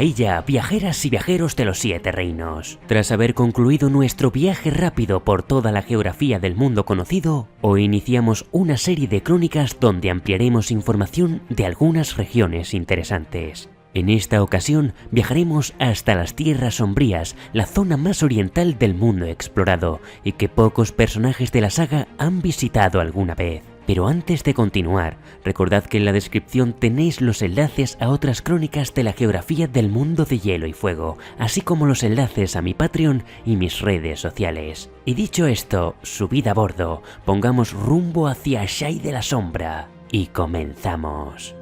Ahí ya, viajeras y viajeros de los 7 reinos. Tras haber concluido nuestro viaje rápido por toda la geografía del mundo conocido, hoy iniciamos una serie de crónicas donde ampliaremos información de algunas regiones interesantes. En esta ocasión viajaremos hasta las Tierras Sombrías, la zona más oriental del mundo explorado y que pocos personajes de la saga han visitado alguna vez. Pero antes de continuar, recordad que en la descripción tenéis los enlaces a otras crónicas de la geografía del mundo de Hielo y Fuego, así como los enlaces a mi Patreon y mis redes sociales. Y dicho esto, subid a bordo, pongamos rumbo hacia Asshai de la Sombra y comenzamos.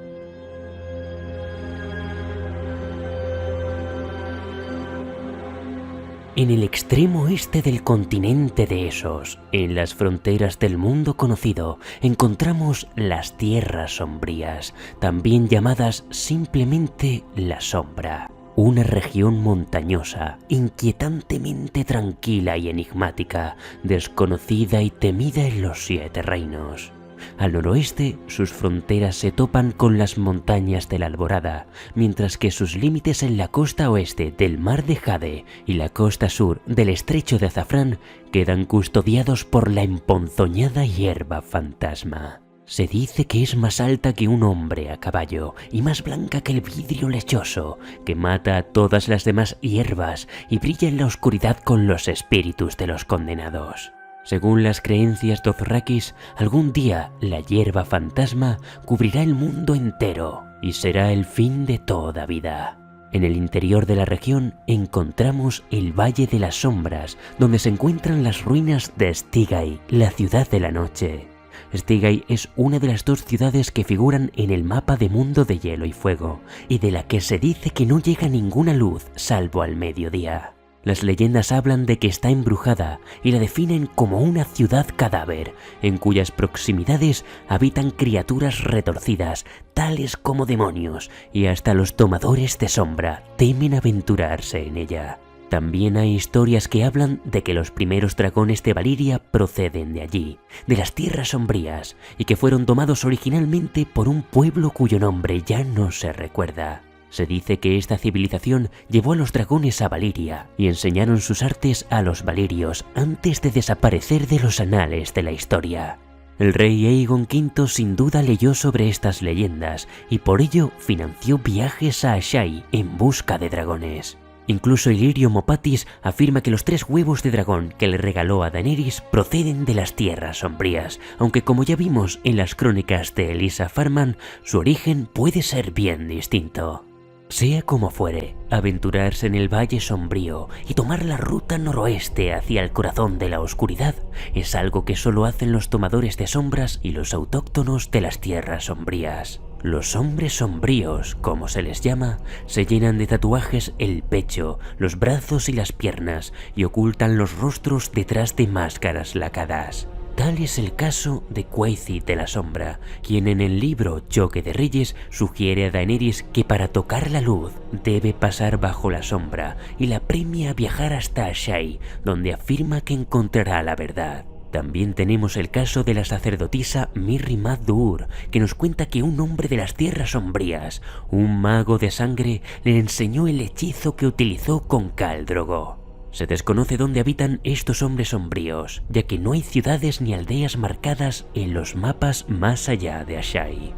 En el extremo este del continente de Essos, en las fronteras del mundo conocido, encontramos las Tierras Sombrías, también llamadas simplemente La Sombra. Una región montañosa, inquietantemente tranquila y enigmática, desconocida y temida en los 7 reinos. Al noroeste, sus fronteras se topan con las montañas de la Alborada, mientras que sus límites en la costa oeste del Mar de Jade y la costa sur del Estrecho de Azafrán quedan custodiados por la emponzoñada hierba fantasma. Se dice que es más alta que un hombre a caballo y más blanca que el vidrio lechoso, que mata a todas las demás hierbas y brilla en la oscuridad con los espíritus de los condenados. Según las creencias dothrakis, algún día la hierba fantasma cubrirá el mundo entero y será el fin de toda vida. En el interior de la región encontramos el Valle de las Sombras, donde se encuentran las ruinas de Stigay, la ciudad de la noche. Stigay es una de las 2 ciudades que figuran en el mapa de Mundo de Hielo y Fuego, y de la que se dice que no llega ninguna luz salvo al mediodía. Las leyendas hablan de que está embrujada y la definen como una ciudad cadáver, en cuyas proximidades habitan criaturas retorcidas, tales como demonios, y hasta los tomadores de sombra temen aventurarse en ella. También hay historias que hablan de que los primeros dragones de Valiria proceden de allí, de las Tierras Sombrías, y que fueron tomados originalmente por un pueblo cuyo nombre ya no se recuerda. Se dice que esta civilización llevó a los dragones a Valiria y enseñaron sus artes a los valirios antes de desaparecer de los anales de la historia. El rey Aegon V sin duda leyó sobre estas leyendas y por ello financió viajes a Asshai en busca de dragones. Incluso Illyrio Mopatis afirma que los 3 huevos de dragón que le regaló a Daenerys proceden de las Tierras Sombrías, aunque como ya vimos en las crónicas de Elisa Farman, su origen puede ser bien distinto. Sea como fuere, aventurarse en el Valle Sombrío y tomar la ruta noroeste hacia el corazón de la oscuridad es algo que solo hacen los tomadores de sombras y los autóctonos de las Tierras Sombrías. Los hombres sombríos, como se les llama, se llenan de tatuajes el pecho, los brazos y las piernas y ocultan los rostros detrás de máscaras lacadas. Tal es el caso de Quaithy de la Sombra, quien en el libro Choque de Reyes sugiere a Daenerys que para tocar la luz debe pasar bajo la sombra y la premia a viajar hasta Asshai, donde afirma que encontrará la verdad. También tenemos el caso de la sacerdotisa Mirri Maz Duur, que nos cuenta que un hombre de las Tierras Sombrías, un mago de sangre, le enseñó el hechizo que utilizó con Khal Drogo. Se desconoce dónde habitan estos hombres sombríos, ya que no hay ciudades ni aldeas marcadas en los mapas más allá de Asshai.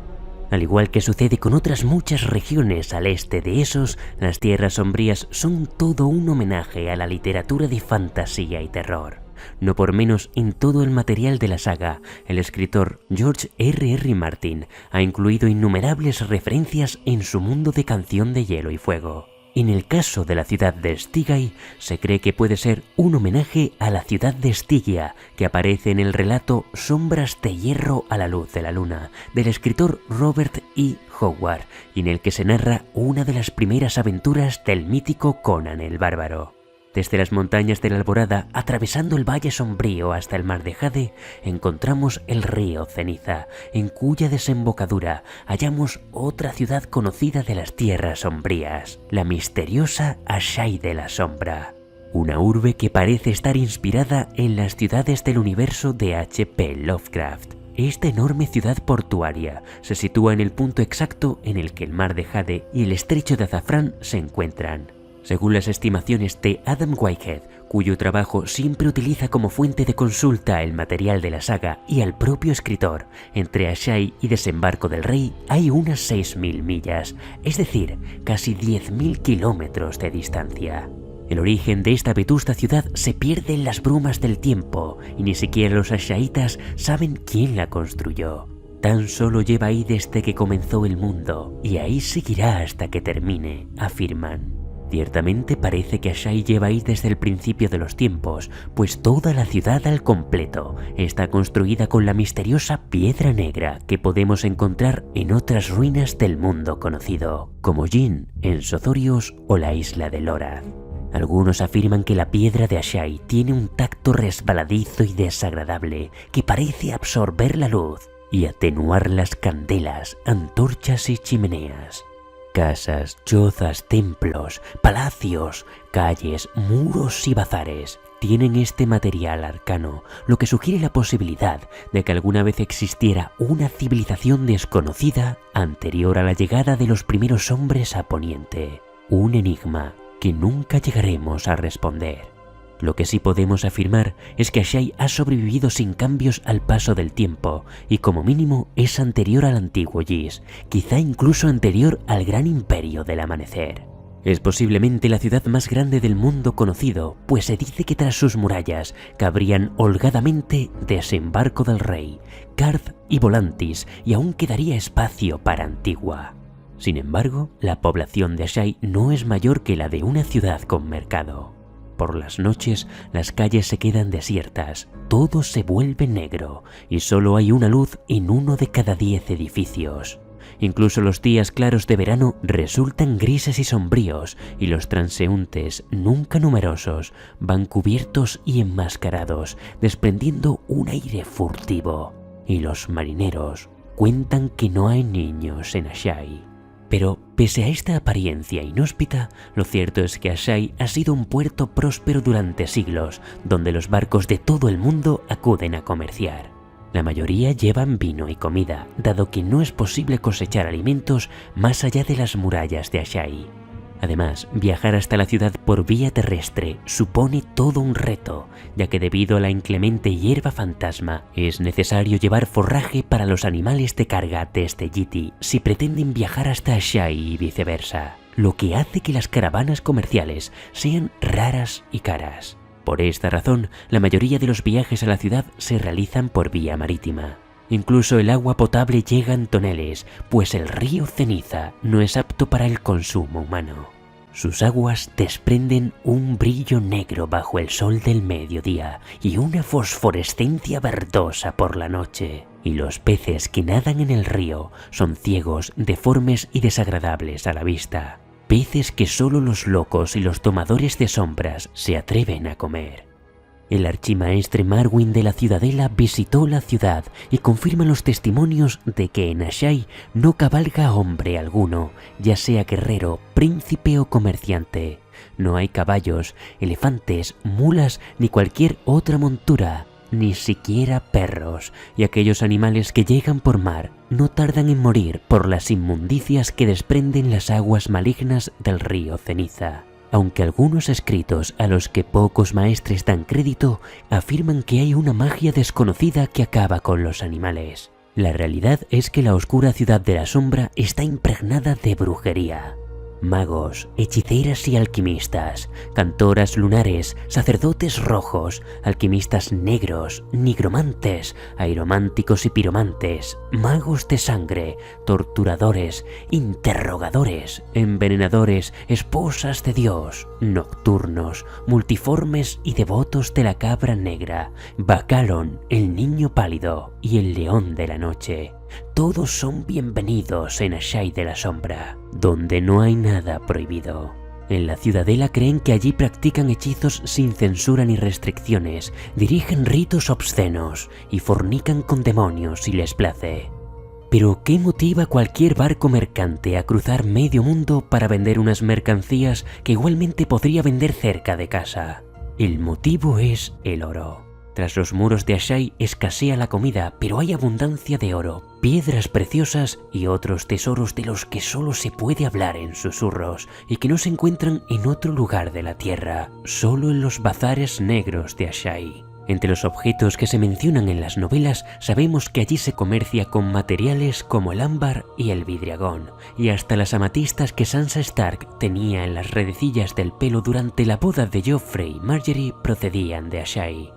Al igual que sucede con otras muchas regiones al este de Essos, las Tierras Sombrías son todo un homenaje a la literatura de fantasía y terror. No por menos, en todo el material de la saga, el escritor George R.R. Martin ha incluido innumerables referencias en su mundo de Canción de Hielo y Fuego. En el caso de la ciudad de Stigay, se cree que puede ser un homenaje a la ciudad de Stygia, que aparece en el relato Sombras de Hierro a la Luz de la Luna, del escritor Robert E. Howard, y en el que se narra una de las primeras aventuras del mítico Conan el Bárbaro. Desde las montañas de la Alborada, atravesando el Valle Sombrío hasta el Mar de Jade, encontramos el río Ceniza, en cuya desembocadura hallamos otra ciudad conocida de las Tierras Sombrías, la misteriosa Asshai de la Sombra. Una urbe que parece estar inspirada en las ciudades del universo de H.P. Lovecraft. esta enorme ciudad portuaria se sitúa en el punto exacto en el que el mar de Jade y el estrecho de Azafrán se encuentran. Según las estimaciones de Adam Whitehead, cuyo trabajo siempre utiliza como fuente de consulta el material de la saga y al propio escritor, entre Asshai y Desembarco del Rey hay unas 6.000 millas, es decir, casi 10.000 kilómetros de distancia. El origen de esta vetusta ciudad se pierde en las brumas del tiempo y ni siquiera los ashaitas saben quién la construyó. Tan solo lleva ahí desde que comenzó el mundo y ahí seguirá hasta que termine, afirman. Ciertamente parece que Asshai lleva ahí desde el principio de los tiempos, pues toda la ciudad al completo está construida con la misteriosa piedra negra que podemos encontrar en otras ruinas del mundo conocido, como Jin en Sozorios o la isla de Lorath. Algunos afirman que la piedra de Asshai tiene un tacto resbaladizo y desagradable que parece absorber la luz y atenuar las candelas, antorchas y chimeneas. Casas, chozas, templos, palacios, calles, muros y bazares tienen este material arcano, lo que sugiere la posibilidad de que alguna vez existiera una civilización desconocida anterior a la llegada de los primeros hombres a Poniente. Un enigma que nunca llegaremos a responder. Lo que sí podemos afirmar es que Asshai ha sobrevivido sin cambios al paso del tiempo y como mínimo es anterior al antiguo Ys, quizá incluso anterior al gran imperio del amanecer. Es posiblemente la ciudad más grande del mundo conocido, pues se dice que tras sus murallas cabrían holgadamente Desembarco del Rey, Qarth y Volantis y aún quedaría espacio para Antigua. Sin embargo, la población de Asshai no es mayor que la de una ciudad con mercado. Por las noches, las calles se quedan desiertas, todo se vuelve negro y solo hay una luz en uno de cada 10 edificios. Incluso los días claros de verano resultan grises y sombríos y los transeúntes, nunca numerosos, van cubiertos y enmascarados, desprendiendo un aire furtivo. Y los marineros cuentan que no hay niños en Asshai. Pero, pese a esta apariencia inhóspita, lo cierto es que Asshai ha sido un puerto próspero durante siglos, donde los barcos de todo el mundo acuden a comerciar. La mayoría llevan vino y comida, dado que no es posible cosechar alimentos más allá de las murallas de Asshai. Además, viajar hasta la ciudad por vía terrestre supone todo un reto, ya que debido a la inclemente hierba fantasma es necesario llevar forraje para los animales de carga desde Yiti si pretenden viajar hasta Asshai y viceversa, lo que hace que las caravanas comerciales sean raras y caras. Por esta razón, la mayoría de los viajes a la ciudad se realizan por vía marítima. Incluso el agua potable llega en toneles, pues el río Ceniza no es apto para el consumo humano. Sus aguas desprenden un brillo negro bajo el sol del mediodía y una fosforescencia verdosa por la noche. Y los peces que nadan en el río son ciegos, deformes y desagradables a la vista. Peces que solo los locos y los tomadores de sombras se atreven a comer. El archimaestre Marwyn de la Ciudadela visitó la ciudad y confirma los testimonios de que en Asshai no cabalga hombre alguno, ya sea guerrero, príncipe o comerciante. No hay caballos, elefantes, mulas ni cualquier otra montura, ni siquiera perros, y aquellos animales que llegan por mar no tardan en morir por las inmundicias que desprenden las aguas malignas del río Ceniza. Aunque algunos escritos a los que pocos maestres dan crédito afirman que hay una magia desconocida que acaba con los animales. La realidad es que la oscura ciudad de la sombra está impregnada de brujería. Magos, hechiceras y alquimistas, cantoras lunares, sacerdotes rojos, alquimistas negros, nigromantes, airománticos y piromantes, magos de sangre, torturadores, interrogadores, envenenadores, esposas de Dios, nocturnos, multiformes y devotos de la cabra negra, Bacalon, el niño pálido y el león de la noche. Todos son bienvenidos en Asshai de la Sombra, donde no hay nada prohibido. En la Ciudadela creen que allí practican hechizos sin censura ni restricciones, dirigen ritos obscenos y fornican con demonios si les place. Pero ¿qué motiva a cualquier barco mercante a cruzar medio mundo para vender unas mercancías que igualmente podría vender cerca de casa? El motivo es el oro. Tras los muros de Asshai escasea la comida, pero hay abundancia de oro, piedras preciosas y otros tesoros de los que solo se puede hablar en susurros y que no se encuentran en otro lugar de la tierra, solo en los bazares negros de Asshai. Entre los objetos que se mencionan en las novelas sabemos que allí se comercia con materiales como el ámbar y el vidriagón, y hasta las amatistas que Sansa Stark tenía en las redecillas del pelo durante la boda de Joffrey y Margaery procedían de Asshai.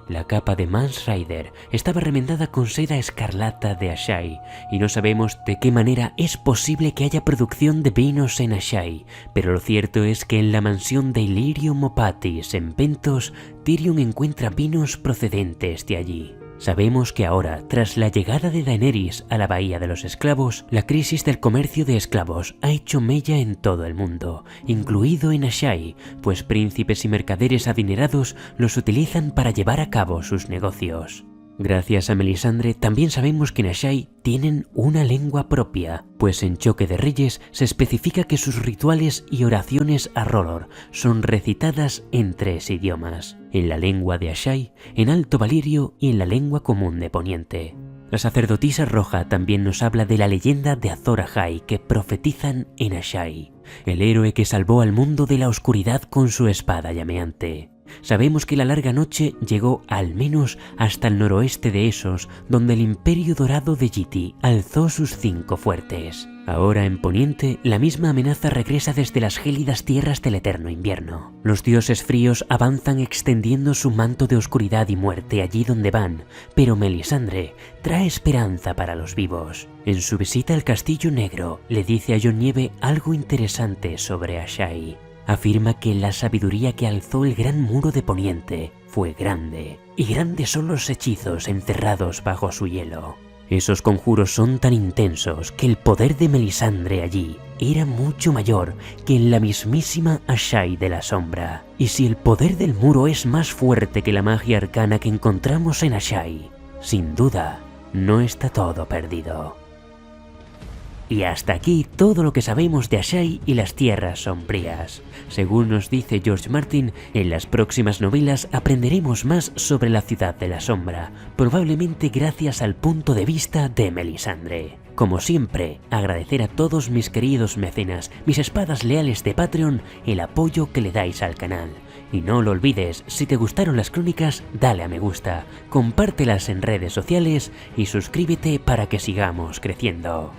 La capa de Mance Rayder estaba remendada con seda escarlata de Asshai, y no sabemos de qué manera es posible que haya producción de vinos en Asshai, pero lo cierto es que en la mansión de Illyrio Mopatis en Pentos, Tyrion encuentra vinos procedentes de allí. Sabemos que ahora, tras la llegada de Daenerys a la Bahía de los Esclavos, la crisis del comercio de esclavos ha hecho mella en todo el mundo, incluido en Asshai, pues príncipes y mercaderes adinerados los utilizan para llevar a cabo sus negocios. Gracias a Melisandre también sabemos que en Asshai tienen una lengua propia, pues en Choque de Reyes se especifica que sus rituales y oraciones a R'hllor son recitadas en 3 idiomas, en la lengua de Asshai, en Alto Valyrio y en la lengua común de Poniente. La sacerdotisa roja también nos habla de la leyenda de Azor Ahai que profetizan en Asshai, el héroe que salvó al mundo de la oscuridad con su espada llameante. Sabemos que la larga noche llegó al menos hasta el noroeste de Essos, donde el Imperio Dorado de Yiti alzó sus 5 fuertes. Ahora en Poniente, la misma amenaza regresa desde las gélidas tierras del eterno invierno. Los dioses fríos avanzan extendiendo su manto de oscuridad y muerte allí donde van, pero Melisandre trae esperanza para los vivos. En su visita al Castillo Negro, le dice a Jon Nieve algo interesante sobre Asshai. Afirma que la sabiduría que alzó el gran muro de Poniente fue grande, y grandes son los hechizos encerrados bajo su hielo. Esos conjuros son tan intensos que el poder de Melisandre allí era mucho mayor que en la mismísima Asshai de la Sombra. Y si el poder del muro es más fuerte que la magia arcana que encontramos en Asshai, sin duda, no está todo perdido. Y hasta aquí todo lo que sabemos de Asshai y las tierras sombrías. Según nos dice George Martin, en las próximas novelas aprenderemos más sobre la Ciudad de la Sombra, probablemente gracias al punto de vista de Melisandre. Como siempre, agradecer a todos mis queridos mecenas, mis espadas leales de Patreon, el apoyo que le dais al canal. Y no lo olvides, si te gustaron las crónicas, dale a me gusta, compártelas en redes sociales y suscríbete para que sigamos creciendo.